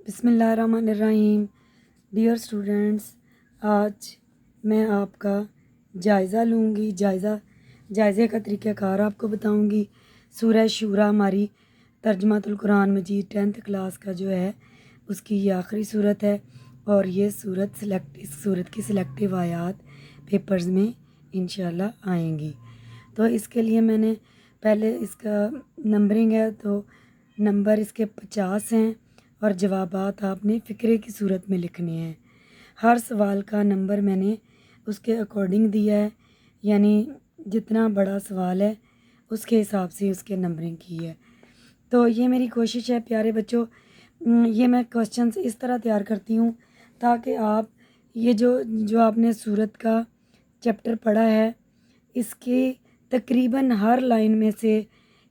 بسم اللہ الرحمن الرحیم۔ ڈیئر اسٹوڈنٹس، آج میں آپ کا جائزہ لوں گی۔ جائزے کا طریقہ کار آپ کو بتاؤں گی۔ سورہ شورا ہماری ترجمۃ القرآن مجید 10th کلاس کا جو ہے اس کی یہ آخری صورت ہے، اور یہ اس صورت کی سلیکٹیو آیات پیپرز میں انشاءاللہ آئیں گی۔ تو اس کے لیے میں نے پہلے اس کا نمبرنگ ہے، تو نمبر اس کے 50 ہیں، اور جوابات آپ نے فقرے کی صورت میں لکھنے ہیں۔ ہر سوال کا نمبر میں نے اس کے اکارڈنگ دیا ہے، یعنی جتنا بڑا سوال ہے اس کے حساب سے اس کے نمبرنگ کی ہے۔ تو یہ میری کوشش ہے پیارے بچوں، یہ میں کوسچنز اس طرح تیار کرتی ہوں تاکہ آپ یہ جو آپ نے صورت کا چیپٹر پڑھا ہے، اس کی تقریباً ہر لائن میں سے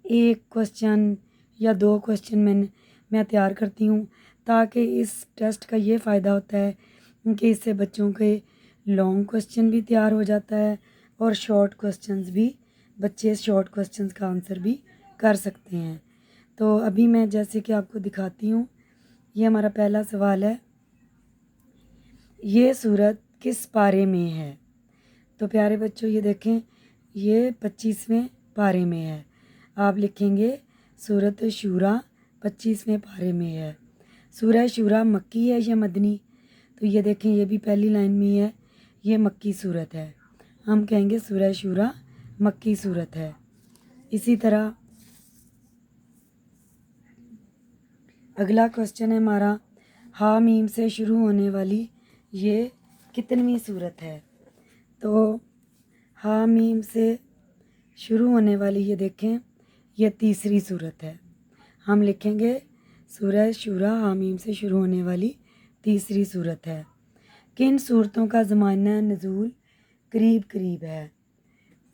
ایک کوسچن یا 2 کوسچن میں تیار کرتی ہوں، تاکہ اس ٹیسٹ کا یہ فائدہ ہوتا ہے کہ اس سے بچوں کے لانگ کوسچن بھی تیار ہو جاتا ہے، اور شارٹ کوسچنز بھی بچے شارٹ کوسچنز کا آنسر بھی کر سکتے ہیں۔ تو ابھی میں جیسے کہ آپ کو دکھاتی ہوں، یہ ہمارا پہلا سوال ہے، یہ سورت کس پارے میں ہے؟ تو پیارے بچوں یہ دیکھیں، یہ 25ویں پارے میں ہے۔ آپ لکھیں گے سورت شورا 25ویں پارے میں ہے۔ سورہ شورا مکی ہے یا مدنی؟ تو یہ دیکھیں، یہ بھی پہلی لائن میں ہے، یہ مکی صورت ہے، ہم کہیں گے سورہ شورا مکی صورت ہے۔ اسی طرح اگلا کوسچن ہے ہمارا، ہا میم سے شروع ہونے والی یہ کتنویں صورت ہے؟ تو ہا میم سے شروع ہونے والی یہ دیکھیں، یہ تیسری صورت ہے، ہم لکھیں گے سورہ شورا ہا میم سے شروع ہونے والی تیسری صورت ہے۔ کن صورتوں کا زمانہ نزول قریب قریب ہے؟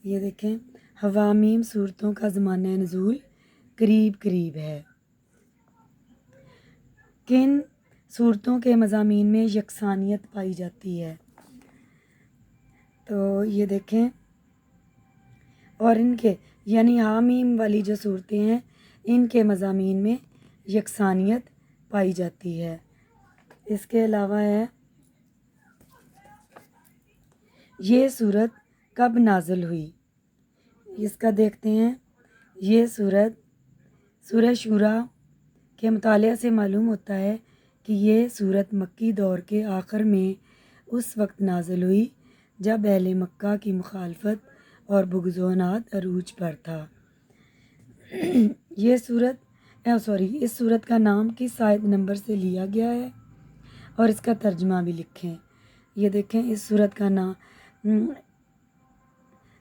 یہ دیکھیں، حوامیم صورتوں کا زمانہ نزول قریب قریب ہے۔ کن صورتوں کے مضامین میں یکسانیت پائی جاتی ہے؟ تو یہ دیکھیں، اور ان کے یعنی حامیم والی جو صورتیں ہیں ان کے مضامین میں یکسانیت پائی جاتی ہے۔ اس کے علاوہ ہے، یہ صورت کب نازل ہوئی؟ اس کا دیکھتے ہیں، یہ سورہ شورا کے مطالعہ سے معلوم ہوتا ہے کہ یہ صورت مکی دور کے آخر میں اس وقت نازل ہوئی جب اہل مکہ کی مخالفت اور بغض و عناد عروج پر تھا۔ اس صورت کا نام کس آیت نمبر سے لیا گیا ہے؟ اور اس کا ترجمہ بھی لکھیں۔ یہ دیکھیں، اس صورت کا نام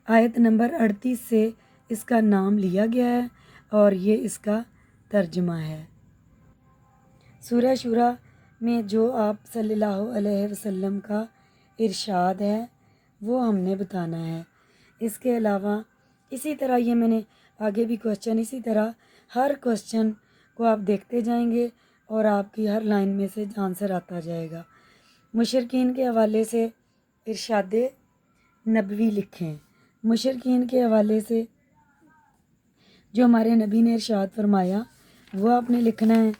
آیت نمبر 38 سے اس کا نام لیا گیا ہے، اور یہ اس کا ترجمہ ہے۔ سورہ شورا میں جو آپ صلی اللہ علیہ وسلم کا ارشاد ہے وہ ہم نے بتانا ہے۔ اس کے علاوہ اسی طرح یہ میں نے آگے بھی کوسچن اسی طرح ہر کوسچن کو آپ دیکھتے جائیں گے، اور آپ کی ہر لائن میں سے آنسر آتا جائے گا۔ مشرکین کے حوالے سے ارشاد نبوی لکھیں۔ مشرکین کے حوالے سے جو ہمارے نبی نے ارشاد فرمایا وہ آپ نے لکھنا ہے،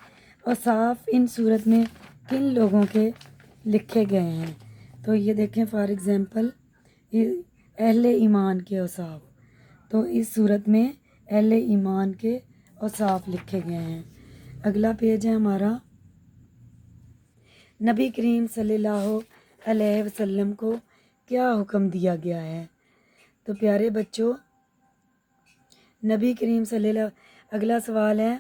اور صاف ان صورت میں کن لوگوں کے لکھے گئے ہیں؟ تو یہ دیکھیں، فار ایگزامپل اہل ایمان کے اوصاف، تو اس صورت میں اہل ایمان کے اوصاف لکھے گئے ہیں۔ اگلا پیج ہے ہمارا، نبی کریم صلی اللہ علیہ وسلم کو کیا حکم دیا گیا ہے؟ تو پیارے بچوں، نبی کریم صلی اللہ، اگلا سوال ہے،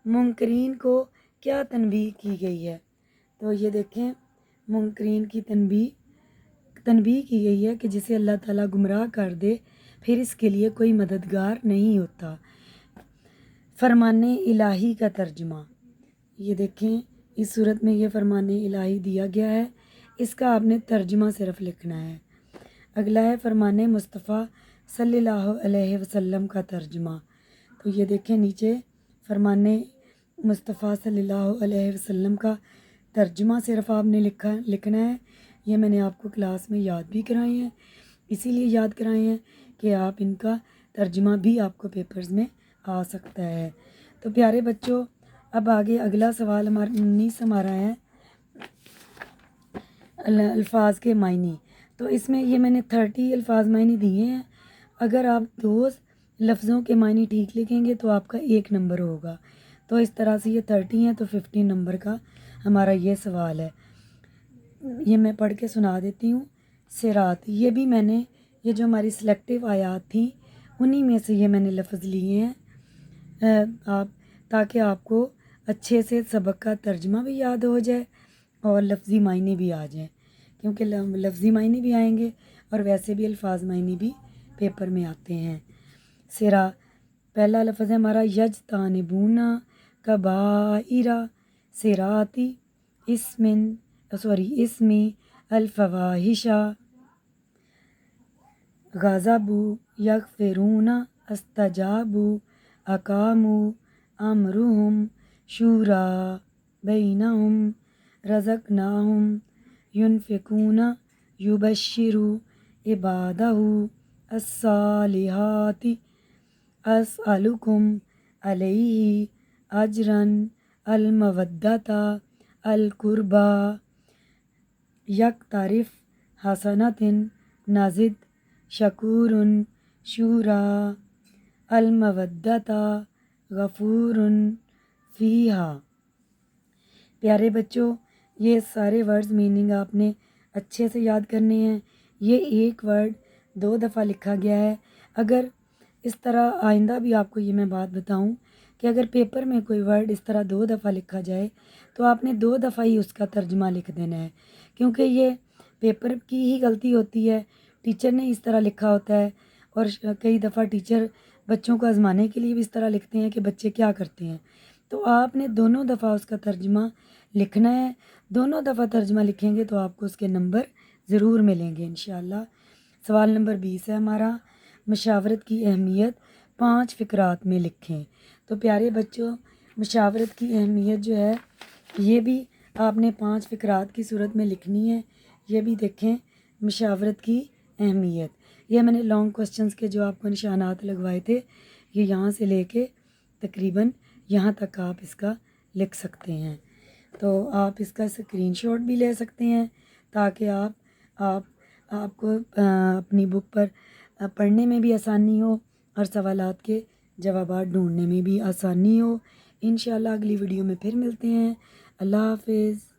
منکرین کو کیا تنبیہ کی گئی ہے؟ تو یہ دیکھیں، منکرین کی تنبیہ کی گئی ہے کہ جسے اللہ تعالیٰ گمراہ کر دے پھر اس کے لیے کوئی مددگار نہیں ہوتا۔ فرمان الہی کا ترجمہ، یہ دیکھیں، اس صورت میں یہ فرمان الہی دیا گیا ہے، اس کا آپ نے ترجمہ صرف لکھنا ہے۔ اگلا ہے فرمان مصطفیٰ صلی اللہ علیہ وسلم کا ترجمہ، تو یہ دیکھیں نیچے فرمان مصطفیٰ صلی اللہ علیہ وسلم کا ترجمہ صرف آپ نے لکھنا ہے۔ یہ میں نے آپ کو کلاس میں یاد بھی کرائے ہیں، اسی لیے یاد کرائے ہیں کہ آپ ان کا ترجمہ بھی آپ کو پیپرز میں آ سکتا ہے۔ تو پیارے بچوں، اب آگے اگلا سوال ہمارا 19 ہمارا ہے الفاظ کے معنی. تو اس میں یہ میں نے 30 الفاظ معنی دیے ہیں. اگر آپ 2 لفظوں کے معنی ٹھیک لکھیں گے تو آپ کا 1 نمبر ہوگا. تو اس طرح سے یہ 30 ہیں تو 15 نمبر کا ہمارا یہ سوال ہے. یہ میں پڑھ کے سنا دیتی ہوں. صراط، یہ بھی میں نے یہ جو ہماری سلیکٹیو آیات تھیں انہی میں سے یہ میں نے لفظ لیے ہیں آپ تاکہ آپ کو اچھے سے سبق کا ترجمہ بھی یاد ہو جائے اور لفظی معنی بھی آ جائیں، کیونکہ لفظی معنی بھی آئیں گے اور ویسے بھی الفاظ معنی بھی پیپر میں آتے ہیں. پہلا لفظ ہے ہمارا یجتانبون کبائرہ صراطی اسمی الفواحش غضبوا یغفرون استجابوا اقاموا امرهم شورا بینہم رزقناہم ینفقون یبشر عبادہ الصالحات اسألکم علیہ اجرا المودۃ القربى یقترف حسنۃ نزد شکور شورا المودۃ غفور فیہا. پیارے بچوں، یہ سارے ورڈز میننگ آپ نے اچھے سے یاد کرنے ہیں. یہ ایک ورڈ 2 دفعہ لکھا گیا ہے. اگر اس طرح آئندہ بھی آپ کو یہ میں بات بتاؤں کہ اگر پیپر میں کوئی ورڈ اس طرح 2 دفعہ لکھا جائے تو آپ نے 2 دفعہ ہی اس کا ترجمہ لکھ دینا ہے، کیونکہ یہ پیپر کی ہی غلطی ہوتی ہے. ٹیچر نے اس طرح لکھا ہوتا ہے اور کئی دفعہ ٹیچر بچوں کو آزمانے کے لیے بھی اس طرح لکھتے ہیں کہ بچے کیا کرتے ہیں. تو آپ نے دونوں دفعہ اس کا ترجمہ لکھنا ہے. دونوں دفعہ ترجمہ لکھیں گے تو آپ کو اس کے نمبر ضرور ملیں گے انشاءاللہ. سوال نمبر 20 ہے ہمارا مشاورت کی اہمیت 5 فقرات میں لکھیں. تو پیارے بچوں، مشاورت کی اہمیت جو ہے یہ بھی آپ نے 5 فقرات کی صورت میں لکھنی ہے. یہ بھی دیکھیں مشاورت کی اہمیت. یہ میں نے لانگ کوسچنز کے جو آپ کو نشانات لگوائے تھے یہ یہاں سے لے کے تقریباً یہاں تک آپ اس کا لکھ سکتے ہیں. تو آپ اس کا اسکرین شاٹ بھی لے سکتے ہیں تاکہ آپ کو اپنی بک پر پڑھنے میں بھی آسانی ہو اور سوالات کے جوابات ڈھونڈنے میں بھی آسانی ہو. انشاءاللہ اگلی ویڈیو میں پھر ملتے ہیں. اللہ حافظ.